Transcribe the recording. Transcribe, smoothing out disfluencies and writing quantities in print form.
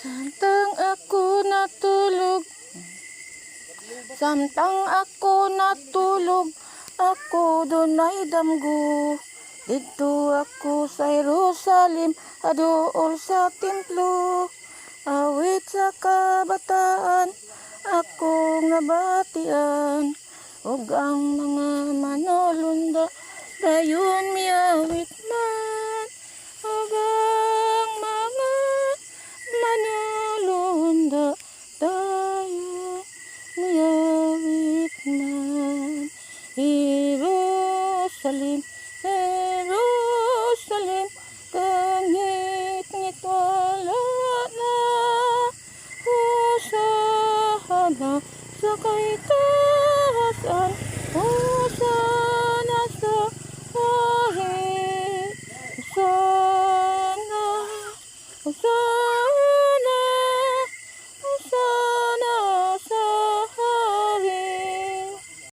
Samtang ako natulog, samtang ako natulog, ako dunay damgo. Dito ako sa Jerusalem, aduol sa templo. Awit sa kabataan, akong nabatian. Ug ang mga manulunda, dayon miawit man. Ug ang mga manulunda, dayon miawit man. Jerusalem, Jerusalem, kangit-ngit wala na. Hosana sa kay